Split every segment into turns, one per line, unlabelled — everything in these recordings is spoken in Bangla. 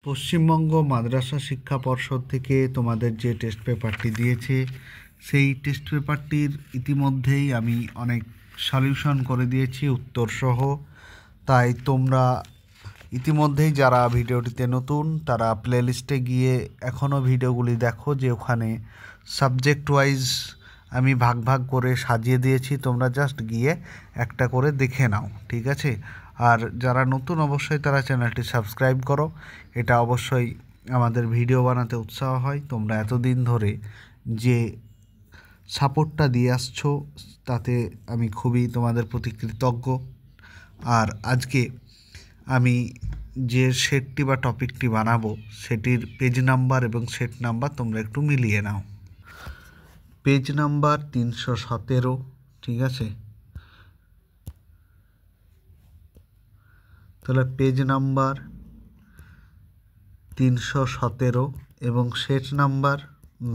পশ্চিমবঙ্গ মাদ্রাসা শিক্ষা পর্ষদ থেকে তোমাদের যে টেস্ট পেপারটি দিয়েছে সেই টেস্ট পেপারটির ইতিমধ্যেই আমি অনেক সলিউশন করে দিয়েছি উত্তরসহ। তাই তোমরা ইতিমধ্যেই যারা ভিডিওটিতে নতুন তারা প্লেলিস্টে গিয়ে এখনও ভিডিওগুলি দেখো, যে ওখানে সাবজেক্ট ওয়াইজ আমি ভাগ ভাগ করে সাজিয়ে দিয়েছি। তোমরা জাস্ট গিয়ে একটা করে দেখে নাও, ঠিক আছে? আর যারা নতুন অবশ্যই তারা চ্যানেলটি সাবস্ক্রাইব করো। এটা অবশ্যই আমাদের ভিডিও বানাতে উৎসাহ হয়। তোমরা এতদিন ধরে যে সাপোর্টটা দিয়ে আসছো তাতে আমি খুবই তোমাদের প্রতি কৃতজ্ঞ। আর আজকে আমি যে সেটটি বা টপিকটি বানাবো সেটির পেজ নাম্বার এবং সেট নাম্বার তোমরা একটু মিলিয়ে নাও। পেজ নাম্বার 317, ঠিক আছে? তাহলে পেজ নাম্বার 317 এবং সেট নাম্বার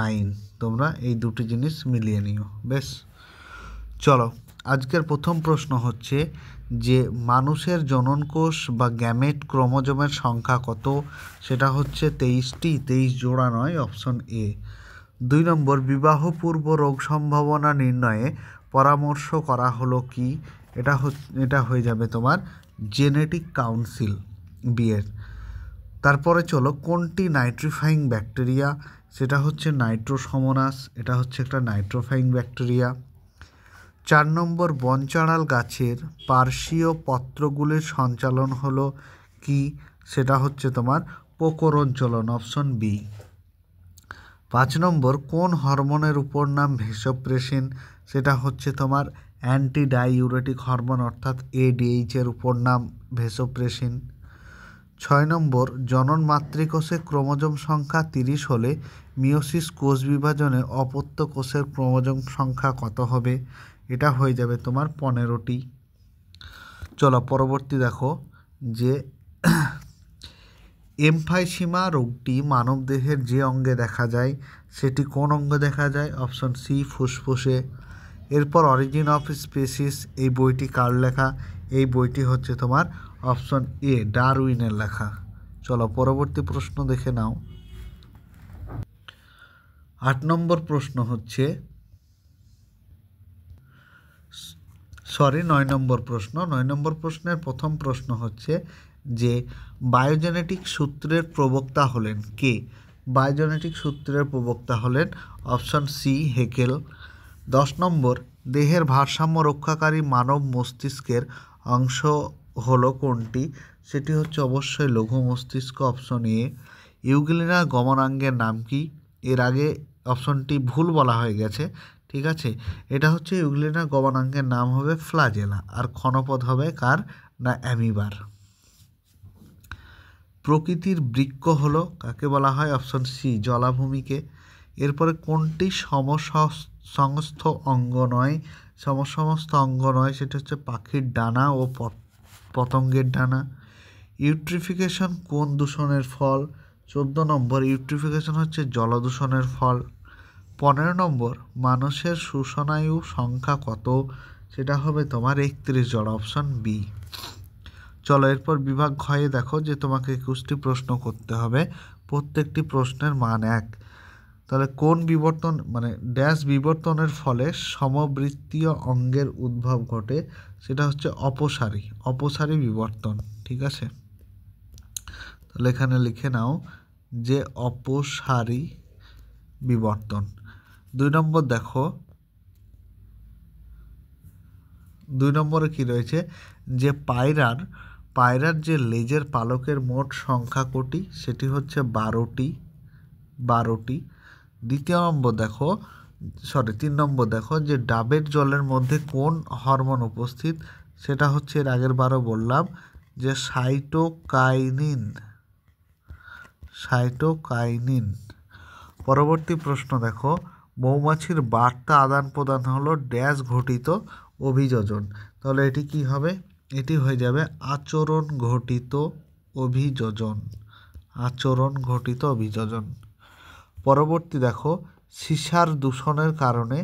9, তোমরা এই দুটি জিনিস মিলিয়ে নিও। বেশ, চলো আজকের প্রথম প্রশ্ন হচ্ছে যে মানুষের জননকোষ বা গ্যামেট ক্রোমোজোমের সংখ্যা কত? সেটা হচ্ছে 23টি, 23 জোড়া নয়, অপশন এ। 2 নম্বর, বিবাহপূর্ব রোগ সম্ভাবনা নির্ণয়ে পরামর্শ করা হলো কি? এটা হয়ে যাবে তোমার জেনেটিক কাউন্সিল, বিয়ের। তারপরে চলো, কোনটি নাইট্রিফাইং ব্যাকটেরিয়া? সেটা হচ্ছে নাইট্রোসমোনাস, এটা হচ্ছে একটা নাইট্রোফাইং ব্যাকটেরিয়া। 4 নম্বর, বনচাঁড়াল গাছের পার্শ্বীয় পত্রগুলির সঞ্চালন হলো কি? সেটা হচ্ছে তোমার প্রকরঞ্চলন, অপশন বি। 5 নম্বর, কোন হরমোনের উপর নাম ভেসোপ্রেসিন? সেটা হচ্ছে তোমার অ্যান্টিডাইউরেটিক হরমোন, অর্থাৎ এডিএইচ এর উপর নাম ভেসোপ্রেসিন। 6 নম্বর, জনন মাতৃকোষে ক্রোমোজোম সংখ্যা 30 হলে মিওসিস কোষ বিভাজনে অপত্য কোষের ক্রোমোজোম সংখ্যা কত হবে? এটা হয়ে যাবে তোমার 15টি। চলো পরবর্তী দেখো যে এমফাইসিমা রোগটি মানবদেহের যে অঙ্গে দেখা যায় সেটি কোন অঙ্গে দেখা যায়? অপশন সি, ফুসফুসে। এরপর অরিজিন অফ স্পেসিস, এই বইটি কার লেখা? এই বইটি হচ্ছে তোমার অপশন এ, ডারউইনের লেখা। চলো পরবর্তী প্রশ্ন দেখে নাও। 8 নম্বর প্রশ্ন হচ্ছে 9 নম্বর প্রশ্ন। 9 নম্বর প্রশ্নের প্রথম প্রশ্ন হচ্ছে যে বায়োজেনেটিক সূত্রের প্রবক্তা হলেন কে? বায়োজেনেটিক সূত্রের প্রবক্তা হলেন অপশন সি, হেকেল। 10 নম্বর, দেহের ভারসাম্য রক্ষাকারী মানব মস্তিষ্কের অংশ হলো কোনটি? সেটি হচ্ছে অবশ্যই লঘু মস্তিষ্ক, অপশন এ। ইউগ্লিনা গমনাঙ্গের নাম কি? এর আগে অপশনটি ভুল বলা হয়ে গেছে, ঠিক আছে? এটা হচ্ছে ইউগ্লিনা গমনাঙ্গের নাম হবে ফ্লাজেলা, আর ক্ষণপদ হবে কার? না, অ্যামিবার। প্রকৃতির বৃক্ষ হলো কাকে বলা হয়? অপশন সি, জলাভূমিকে। এরপরে কোনটি সমস্ত অঙ্গ নয়? সমস্ত অঙ্গ নয়, সেটা হচ্ছে পাখির ডানা ও পতঙ্গের ডানা। ইউট্রিফিকেশন কোন দূষণের ফল? 14 নম্বর, ইউট্রিফিকেশন হচ্ছে জলদূষণের ফল। 15 নম্বর, মানুষের সুষনায়ু সংখ্যা কত? সেটা হবে তোমার 31 জোড়া, অপশন বি। চলো এরপর বিভাগ ঘয়ে দেখো যে তোমাকে 21টি প্রশ্ন করতে হবে, প্রত্যেকটি প্রশ্নের মান 1। তাহলে কোন বিবর্তন মানে ড্যাশ বিবর্তনের ফলে সমবৃত্তীয় অঙ্গের উদ্ভব ঘটে? সেটা হচ্ছে অপসারী বিবর্তন, ঠিক আছে? তাহলে এখানে লিখে নাও যে অপসারী বিবর্তন। 2 নম্বর দেখো, 2 নম্বরে কি রয়েছে যে পায়রার যে লেজের পালকের মোট সংখ্যা কোটি? সেটি হচ্ছে 12টি। 3 নম্বর দেখো যে ডাবের জলের মধ্যে কোন হরমোন উপস্থিত? সেটা হচ্ছে এর আগের বারও বললাম যে সাইটোকাইনিন। পরবর্তী প্রশ্ন দেখো, মৌমাছির বার্তা আদান প্রদান হলো ড্যাশ ঘটিত অভিযোজন। তাহলে এটি কি হবে? এটি হয়ে যাবে আচরণ ঘটিত অভিযোজন। পরবর্তী দেখো, সীসার দূষণের কারণে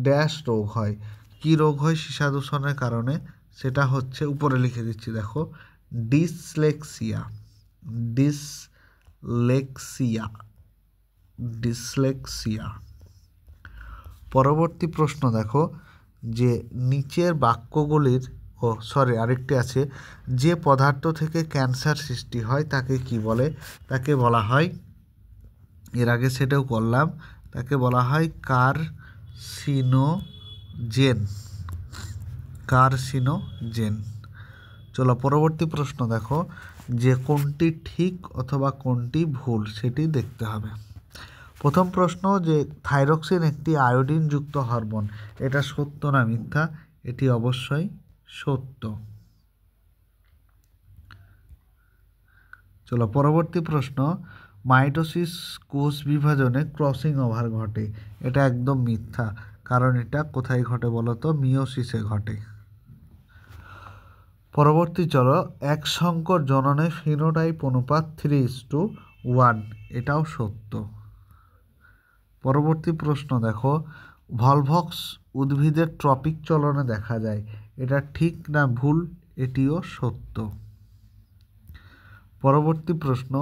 ড্যাশ রোগ হয়। কি রোগ হয় সীসা দূষণের কারণে? সেটা হচ্ছে উপরে লিখে দিচ্ছি দেখো, ডিসলেক্সিয়া। ডিসলেক্সিয়া। পরবর্তী প্রশ্ন দেখো, যে নিচের বাক্যগুলির আরেকটি আছে, যে পদার্থ থেকে ক্যান্সার সৃষ্টি হয় তাকে কি বলে? তাকে বলা হয়, এর আগে সেটাও করলাম, তাকে বলা হয় কার্সিনোজেন। চলো পরবর্তী প্রশ্ন দেখো, যে কোনটি ঠিক অথবা কোনটি ভুল সেটি দেখতে হবে। প্রথম প্রশ্ন, যে থাইরক্সিন একটি আয়োডিনযুক্ত হরমোন, এটা সত্য না মিথ্যা? এটি অবশ্যই সত্য। চলো পরবর্তী প্রশ্ন, মাইটোসিস কোষ বিভাজনে ক্রসিং ওভার ঘটে, এটা একদম মিথ্যা, কারণ এটা কোথায় ঘটে বলো তো? মিওসিসে ঘটে। পরবর্তী চলো, এক সংকর জননে ফিনোটাইপ অনুপাত 3:1, এটাও সত্য। পরবর্তী প্রশ্ন দেখো, ভলভক্স উদ্ভিদের ট্রপিক চলনে দেখা যায়, এটা ঠিক না ভুল? এটিও সত্য। পরবর্তী প্রশ্ন,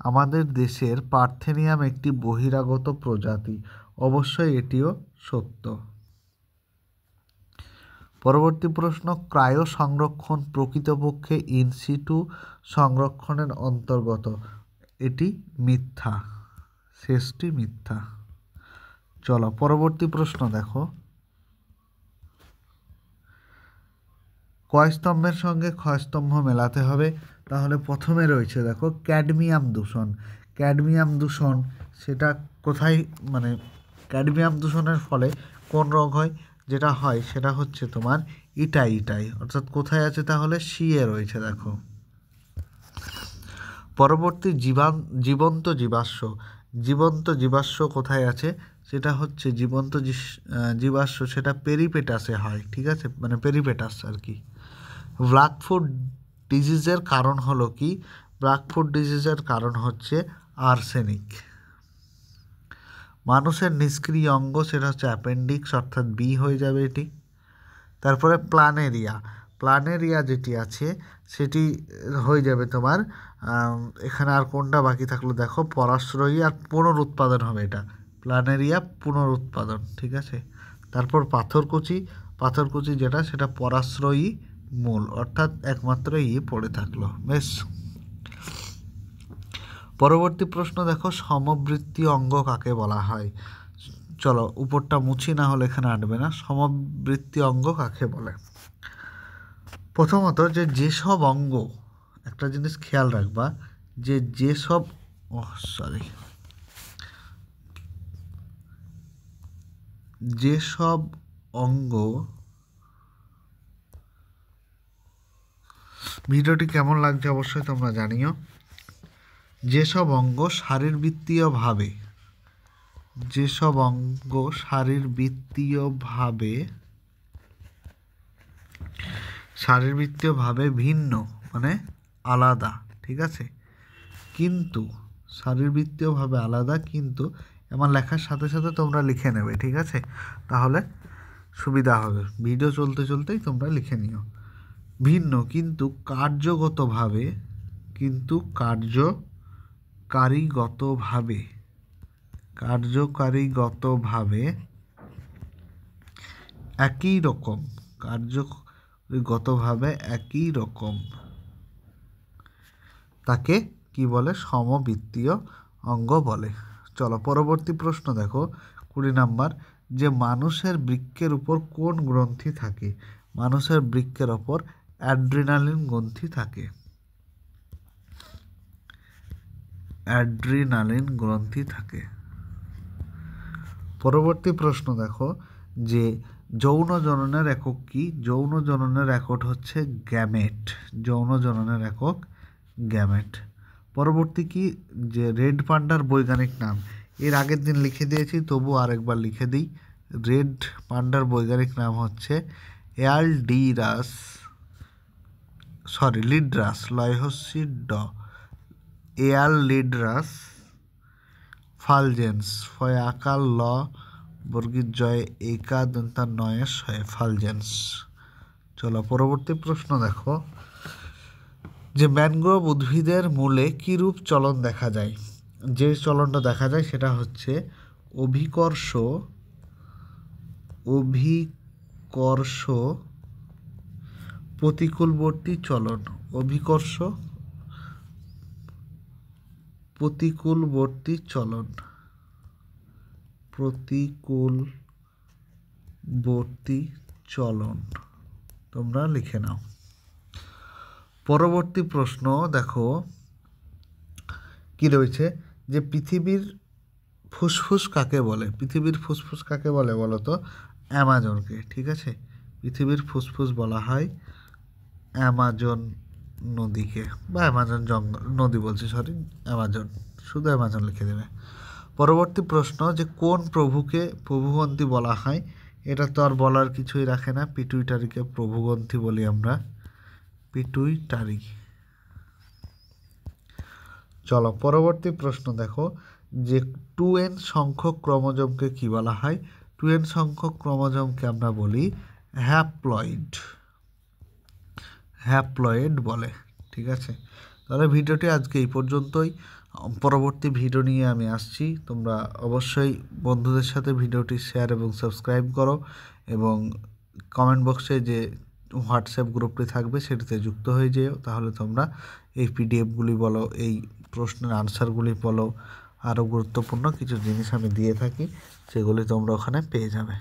আমাদের দেশের পার্থেনিয়াম একটি বহিরাগত প্রজাতি, অবশ্যই এটিও সত্য। পরবর্তী প্রশ্ন, ক্রায়ো সংরক্ষণ প্রকৃতপক্ষে ইনসিটু সংরক্ষণের অন্তর্গত, এটি মিথ্যা, শেষটি মিথ্যা। চলো পরবর্তী প্রশ্ন দেখো, কয় স্তম্ভের সঙ্গে ক্ষয়স্তম্ভ মেলাতে হবে? তাহলে প্রথমে রয়েছে দেখো ক্যাডমিয়াম দূষণ। ক্যাডমিয়াম দূষণ সেটা কোথায়, মানে ক্যাডমিয়াম দূষণের ফলে কোন রোগ হয়? যেটা হয় সেটা হচ্ছে তোমার ইটাই, অর্থাৎ কোথায় আছে? তাহলে সিয়ে রয়েছে দেখো। পরবর্তী জীবন্ত জীবাশ্ম কোথায় আছে? সেটা হচ্ছে জীবন্ত জীবাশ্ম, সেটা পেরিপেটাসে হয়, ঠিক আছে, মানে পেরিপেটাস আর কি। ব্ল্যাকফুট ডিজিজের কারণ হলো কি? ব্ল্যাকফুট ডিজিজের কারণ হচ্ছে আর্সেনিক। মানুষের নিষ্ক্রিয় অঙ্গ, সেটা হচ্ছে অ্যাপেন্ডিক্স, অর্থাৎ বি হয়ে যাবে এটি। তারপরে প্ল্যানেরিয়া যেটি আছে সেটি হয়ে যাবে তোমার, এখানে আর কোনটা বাকি থাকলো দেখো, পরাশ্রয়ী আর পুনরুৎপাদন হবে, এটা প্ল্যানেরিয়া পুনরুৎপাদন, ঠিক আছে। তারপর পাথরকুচি যেটা, সেটা পরাশ্রয়ী মূল, অর্থাৎ একমাত্র পড়ে থাকলো, বেশ। পরবর্তী প্রশ্ন দেখো, সমবৃত্তীয় অঙ্গ কাকে বলা হয়? চলো উপরটা মুছি, না হলে এখানে আটবে না। সমবৃত্তীয় অঙ্গ কাকে বলে? প্রথমত, যেসব অঙ্গ, একটা জিনিস খেয়াল রাখবা, যেসব অঙ্গ, ভিডিওটি কেমন লাগছে অবশ্যই তোমরা জানিও। যেসব অঙ্গ শারীরবৃত্তীয়ভাবে ভিন্ন, মানে আলাদা, ঠিক আছে, কিন্তু শারীরবৃত্তীয়ভাবে আলাদা, কিন্তু আমার লেখার সাথে সাথে তোমরা লিখে নেবে, ঠিক আছে, তাহলে সুবিধা হবে। ভিডিও চলতেই তোমরা লিখে নিও। ভিন্ন কিন্তু কার্যকারিগতভাবে একই রকম, তাকে কি বলে? সমবৃত্তীয় অঙ্গ বলে। চলো পরবর্তী প্রশ্ন দেখো, 20 নাম্বার, যে মানুষের বৃক্কের উপর কোন গ্রন্থি থাকে? মানুষের বৃক্কের ওপর অ্যাড্রিনালিন গ্রন্থি থাকে। পরবর্তী প্রশ্ন দেখো, যে যৌন জননের একক কি? যৌন জননের একক হচ্ছে গ্যামেট। পরবর্তী কি? যে রেড পান্ডার বৈজ্ঞানিক নাম, এর আগের দিন লিখে দিয়েছি, তবু আরেকবার লিখে দিই। রেড পান্ডার বৈজ্ঞানিক নাম হচ্ছে লিড্রাস ফালজেন্স, ফয় আকার ল বর্গীর জয় একা দন্তার নয়ের শয়ে ফালজেন্স। চলো পরবর্তী প্রশ্ন দেখো, যে ম্যানগ্রোভ উদ্ভিদের মূলে কিরূপ চলন দেখা যায়? যে চলনটা দেখা যায় সেটা হচ্ছে অভিকর্ষ প্রতিকূলবর্তী চলন। অভিকর্ষ প্রতিকূলবর্তী চলন, প্রতিকূলবর্তী চলন তোমরা লিখে নাও। পরবর্তী প্রশ্ন দেখো কি রয়েছে, যে পৃথিবীর ফুসফুস কাকে বলে? পৃথিবীর ফুসফুস কাকে বলে বলো তো? অ্যামাজনকে। ঠিক আছে, পৃথিবীর ফুসফুস বলা হয় অ্যামাজন নদীকে, বা অ্যামাজন নদী বলছি, সরি, অ্যামাজন, শুধু অ্যামাজন লিখে দেবে। পরবর্তী প্রশ্ন, যে কোন প্রভুকে প্রভুগ্রন্থি বলা হয়? এটা তো আর বলার কিছুই রাখে না, পিটুইটারিকে প্রভুগ্রন্থি বলি আমরা, পিটুইটারি। চলো পরবর্তী প্রশ্ন দেখো, যে 2n সংখ্যক ক্রোমোজোমকে কি বলা হয়? 2n সংখ্যক ক্রোমোজোমকে আমরা বলি হ্যাপ্লয়েড বলে। ঠিক আছে, তাহলে ভিডিওটি আজকে এই পর্যন্তই। পরবর্তী ভিডিও নিয়ে আমি আসছি। তোমরা অবশ্যই বন্ধুদের সাথে ভিডিওটি শেয়ার এবং সাবস্ক্রাইব করো, এবং কমেন্ট বক্সে যে হোয়াটসঅ্যাপ গ্রুপটি থাকবে সেটিতে যুক্ত হয়ে যেও। তাহলে তোমরা এই পিডিএফগুলি বলো, এই প্রশ্নের আনসারগুলি বলো, আরও গুরুত্বপূর্ণ কিছু জিনিস আমি দিয়ে থাকি, সেগুলি তোমরা ওখানে পেয়ে যাবে।